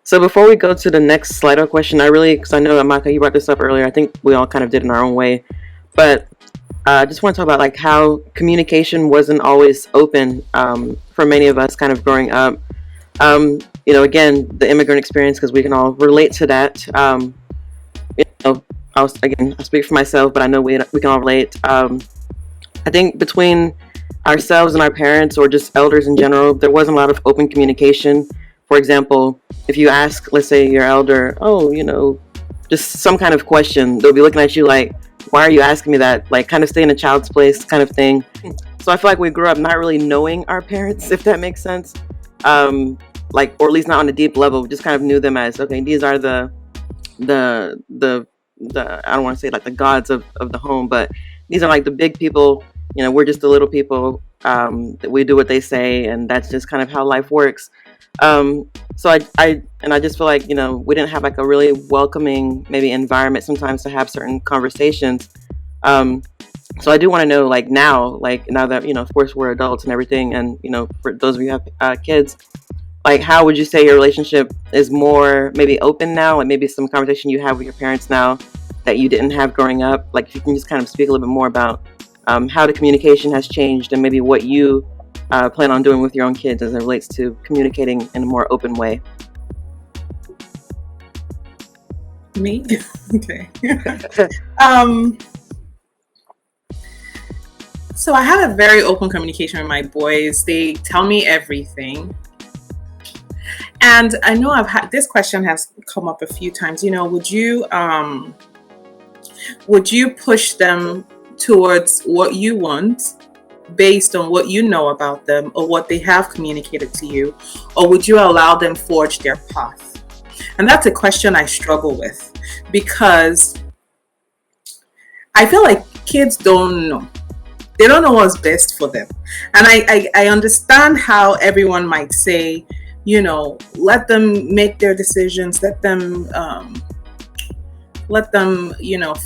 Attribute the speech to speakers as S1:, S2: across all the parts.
S1: So before we go to the next Slido question, because I know Amaka, you brought this up earlier. I think we all kind of did in our own way, but I just want to talk about like how communication wasn't always open for many of us, kind of growing up. Again, the immigrant experience, because we can all relate to that. You know, I speak for myself, but I know we can all relate. I think between ourselves and our parents, or just elders in general, there wasn't a lot of open communication. For example, if you ask, let's say, your elder, oh, just some kind of question, they'll be looking at you like, why are you asking me that? Like, kind of stay in a child's place kind of thing. So I feel like we grew up not really knowing our parents, if that makes sense. Or at least not on a deep level. We just kind of knew them as, okay, these are the I don't want to say like the gods of the home, but these are like the big people. We're just the little people. That we do what they say, and that's just kind of how life works. So I just feel like we didn't have like a really welcoming maybe environment sometimes to have certain conversations. So I do want to know, like now that of course we're adults and everything, and for those of you who have kids, like how would you say your relationship is more maybe open now, and maybe some conversation you have with your parents now that you didn't have growing up? Like if you can just kind of speak a little bit more about how the communication has changed, and maybe what you plan on doing with your own kids as it relates to communicating in a more open way.
S2: Me? Okay. So I have a very open communication with my boys. They tell me everything. And I know this question has come up a few times. Would you push them towards what you want based on what you know about them or what they have communicated to you, or would you allow them forge their path? And that's a question I struggle with, because I feel like kids don't know. They don't know what's best for them. And I understand how everyone might say, let them make their decisions, let them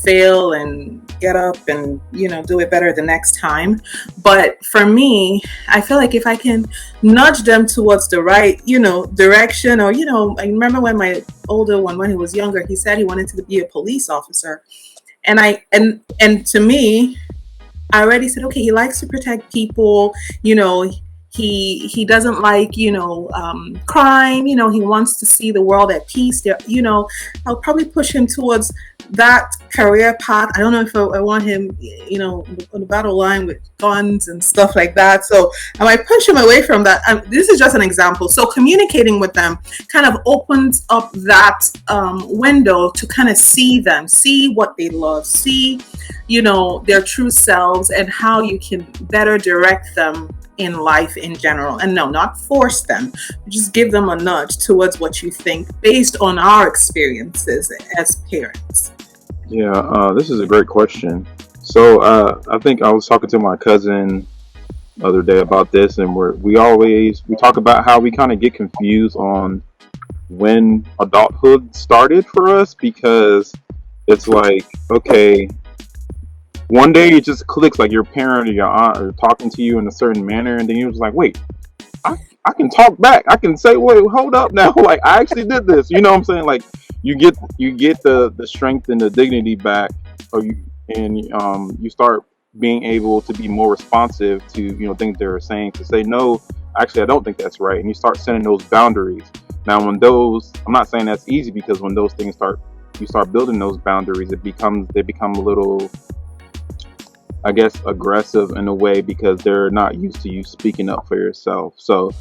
S2: fail and get up and, do it better the next time. But for me, I feel like if I can nudge them towards the right, direction, or, I remember when my older one, when he was younger, he said he wanted to be a police officer. And to me, I already said, okay, he likes to protect people, he doesn't like, crime, he wants to see the world at peace. I'll probably push him towards that career path. I don't know if I want him, on the battle line with guns and stuff like that. So I might push him away from that. This is just an example. So communicating with them kind of opens up that window to kind of see them, see what they love, see, their true selves, and how you can better direct them in life in general. And no, not force them, just give them a nudge towards what you think based on our experiences as parents.
S3: Yeah, this is a great question. So I think I was talking to my cousin the other day about this, and we talk about how we kind of get confused on when adulthood started for us, because it's like, okay, one day it just clicks, like your parent or your aunt are talking to you in a certain manner, and then you're just like, wait, I can talk back. I can say, wait, hold up now. Like, I actually did this. You know what I'm saying? Like, you get the strength and the dignity back, you start being able to be more responsive to things they're saying, to say, no, actually I don't think that's right, and you start setting those boundaries. Now, I'm not saying that's easy, because when those things you start building those boundaries, they become a little, I guess, aggressive in a way, because they're not used to you speaking up for yourself. So,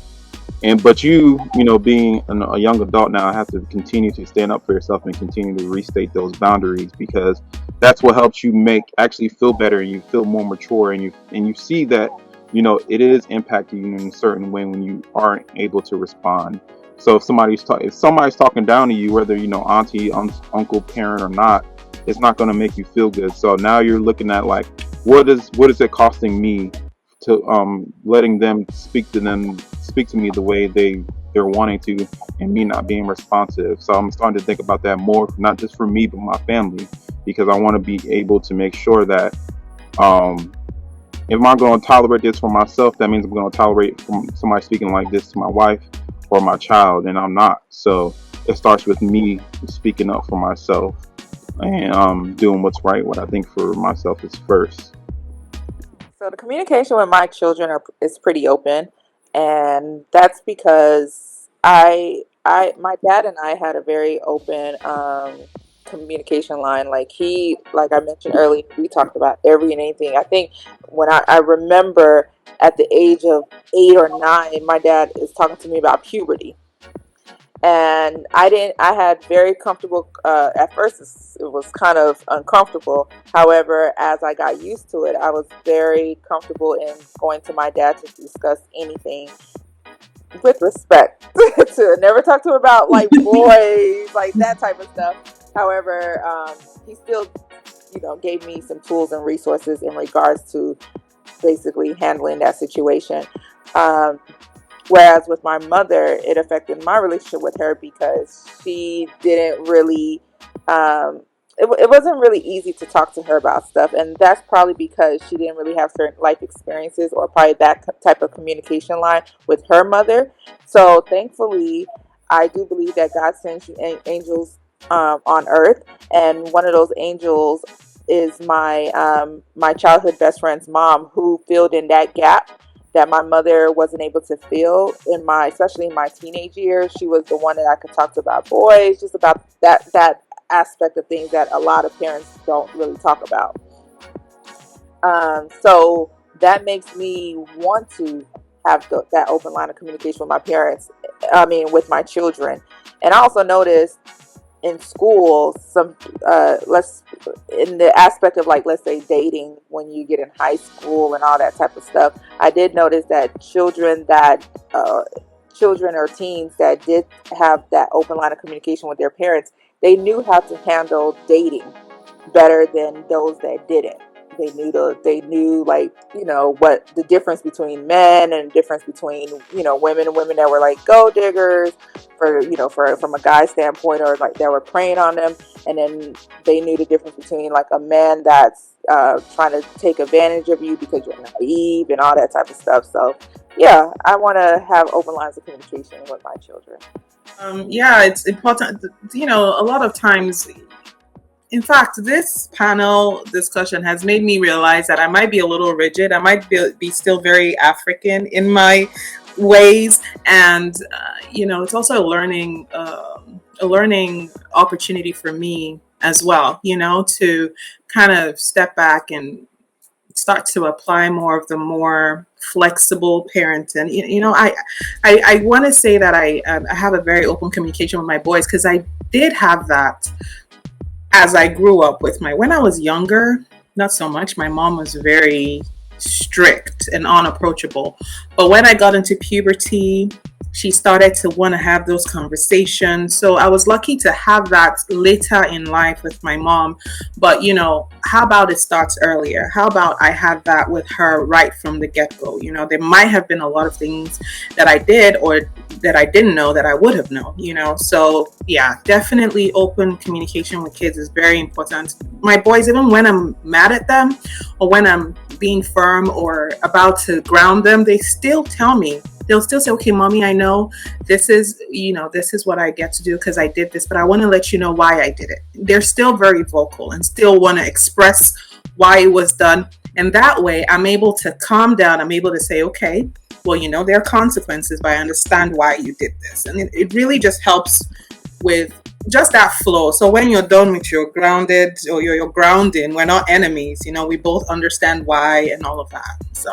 S3: but being a young adult now, have to continue to stand up for yourself and continue to restate those boundaries, because that's what helps you actually feel better, and you feel more mature, and you see that it is impacting you in a certain way when you aren't able to respond. So if somebody's talking down to you, whether auntie, uncle, parent or not, it's not going to make you feel good. So now you're looking at like, what is it costing me to letting them speak to me the way they're wanting to, and me not being responsive. So I'm starting to think about that more, not just for me but my family, because I want to be able to make sure that if I'm going to tolerate this for myself, that means I'm going to tolerate from somebody speaking like this to my wife or my child, and I'm not. So it starts with me speaking up for myself and doing what's right. What I think for myself is first.
S4: So the communication with my children is pretty open, and that's because my dad and I had a very open communication line. Like I mentioned earlier, we talked about every and anything. I think when I remember at the age of 8 or 9, my dad is talking to me about puberty, and I had very comfortable at first it was kind of uncomfortable. However, as I got used to it, I was very comfortable in going to my dad to discuss anything with respect. To never talk to him about like boys, like that type of stuff. However, he still gave me some tools and resources in regards to basically handling that situation. um, Whereas with my mother, it affected my relationship with her because she didn't really, it wasn't really easy to talk to her about stuff. And that's probably because she didn't really have certain life experiences or probably that type of communication line with her mother. So thankfully, I do believe that God sends you angels on earth. And one of those angels is my childhood best friend's mom, who filled in that gap that my mother wasn't able to feel especially in my teenage years. She was the one that I could talk to about boys, just about that aspect of things that a lot of parents don't really talk about. So that makes me want to have that open line of communication with my parents. I mean, with my children. And I also noticed in school let's in the aspect of, like, let's say dating when you get in high school and all that type of stuff. I did notice that children or teens that did have that open line of communication with their parents, they knew how to handle dating better than those that didn't. They knew, like, what the difference between men and the difference between, women and women that were like gold diggers for from a guy standpoint, or like that were preying on them. And then they knew the difference between, like, a man that's trying to take advantage of you because you're naive and all that type of stuff. So yeah, I want to have open lines of communication with my children.
S2: Yeah, it's important. A lot of times, in fact, this panel discussion has made me realize that I might be a little rigid. I might be still very African in my ways, and it's also a learning opportunity for me as well. To kind of step back and start to apply more of the more flexible parenting. I want to say that I have a very open communication with my boys, because I did have that as I grew up when I was younger. Not so much. My mom was very strict and unapproachable. But when I got into puberty, she started to want to have those conversations. So I was lucky to have that later in life with my mom. But, how about it starts earlier? How about I had that with her right from the get-go? There might have been a lot of things that I did or that I didn't know that I would have known, So yeah, definitely open communication with kids is very important. My boys, even when I'm mad at them or when I'm being firm or about to ground them, they still tell me. They'll still say, okay, mommy, I know this is what I get to do because I did this, but I want to let you know why I did it. They're still very vocal and still want to express why it was done. And that way I'm able to calm down. I'm able to say, okay, well, there are consequences, but I understand why you did this. And it really just helps with just that flow. So when you're done with your grounded or your grounding, we're not enemies. We both understand why and all of that. So